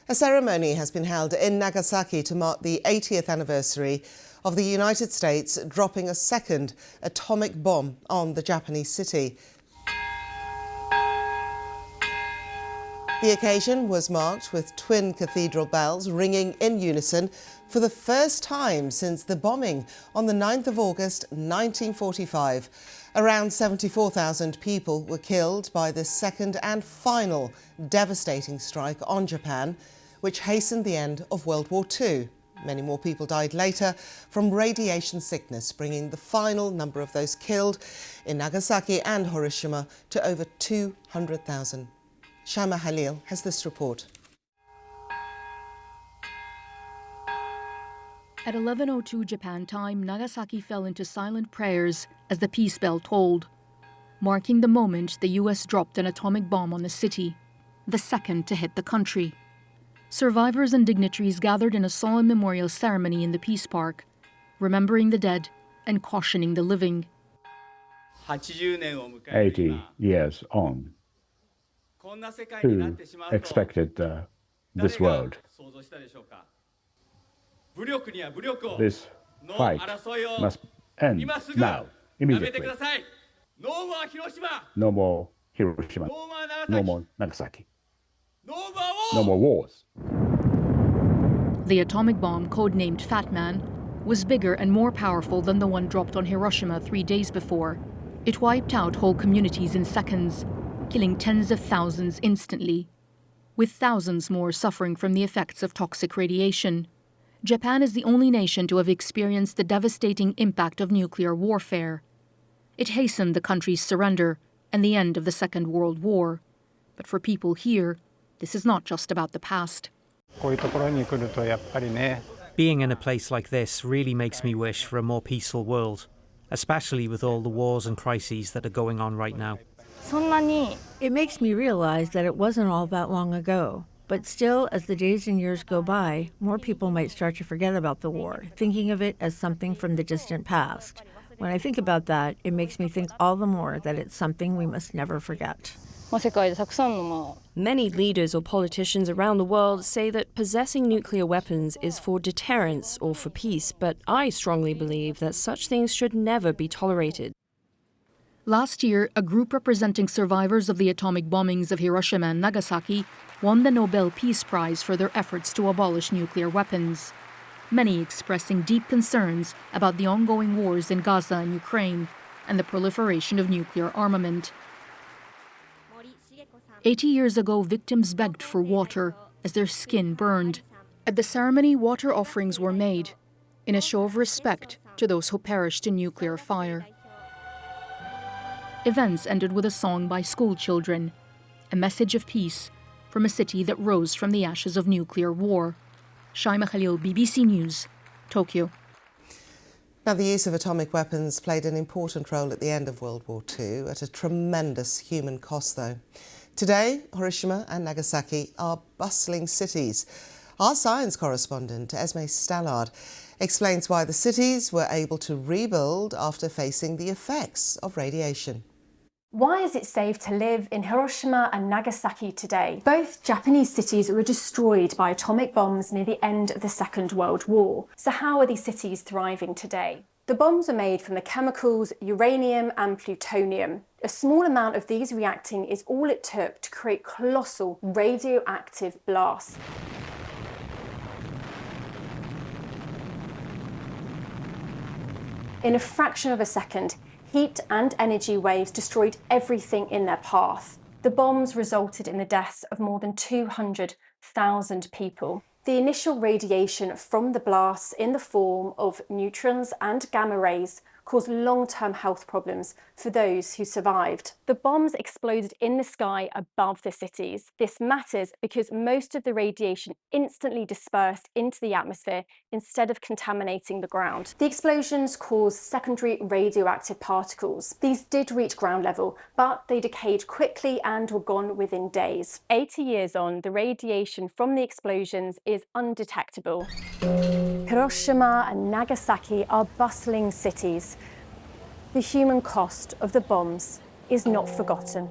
A ceremony has been held in Nagasaki to mark the 80th anniversary of the United States dropping a second atomic bomb on the Japanese city. The occasion was marked with twin cathedral bells ringing in unison for the first time since the bombing on the 9th of August 1945. Around 74,000 people were killed by this second and final devastating strike on Japan, which hastened the end of World War II. Many more people died later from radiation sickness, bringing the final number of those killed in Nagasaki and Hiroshima to over 200,000. Shaima Halil has this report. At 11:02 Japan time, Nagasaki fell into silent prayers as the peace bell tolled, marking the moment the US dropped an atomic bomb on the city, the second to hit the country. Survivors and dignitaries gathered in a solemn memorial ceremony in the Peace Park, remembering the dead and cautioning the living. 80 years on. Who expected this world? This fight must end now, immediately. No more Hiroshima, no more Nagasaki, no more wars. The atomic bomb, codenamed Fat Man, was bigger and more powerful than the one dropped on Hiroshima 3 days before. It wiped out whole communities in seconds, killing tens of thousands instantly, with thousands more suffering from the effects of toxic radiation. Japan is the only nation to have experienced the devastating impact of nuclear warfare. It hastened the country's surrender and the end of the Second World War. But for people here, this is not just about the past. Being in a place like this really makes me wish for a more peaceful world, especially with all the wars and crises that are going on right now. It makes me realize that it wasn't all that long ago. But still, as the days and years go by, more people might start to forget about the war, thinking of it as something from the distant past. When I think about that, it makes me think all the more that it's something we must never forget. Many leaders or politicians around the world say that possessing nuclear weapons is for deterrence or for peace, but I strongly believe that such things should never be tolerated. Last year, a group representing survivors of the atomic bombings of Hiroshima and Nagasaki won the Nobel Peace Prize for their efforts to abolish nuclear weapons, many expressing deep concerns about the ongoing wars in Gaza and Ukraine and the proliferation of nuclear armament. 80 years ago, victims begged for water as their skin burned. At the ceremony, water offerings were made in a show of respect to those who perished in nuclear fire. Events ended with a song by school children, a message of peace from a city that rose from the ashes of nuclear war. Shaima Khalil, BBC News, Tokyo. Now, the use of atomic weapons played an important role at the end of World War II, at a tremendous human cost, though. Today, Hiroshima and Nagasaki are bustling cities. Our science correspondent, Esme Stallard, explains why the cities were able to rebuild after facing the effects of radiation. Why is it safe to live in Hiroshima and Nagasaki today? Both Japanese cities were destroyed by atomic bombs near the end of the Second World War. So how are these cities thriving today? The bombs are made from the chemicals uranium and plutonium. A small amount of these reacting is all it took to create colossal radioactive blasts. In a fraction of a second, heat and energy waves destroyed everything in their path. The bombs resulted in the deaths of more than 200,000 people. The initial radiation from the blasts in the form of neutrons and gamma rays caused long-term health problems for those who survived. The bombs exploded in the sky above the cities. This matters because most of the radiation instantly dispersed into the atmosphere instead of contaminating the ground. The explosions caused secondary radioactive particles. These did reach ground level, but they decayed quickly and were gone within days. 80 years on, the radiation from the explosions is undetectable. Hiroshima and Nagasaki are bustling cities. The human cost of the bombs is not forgotten.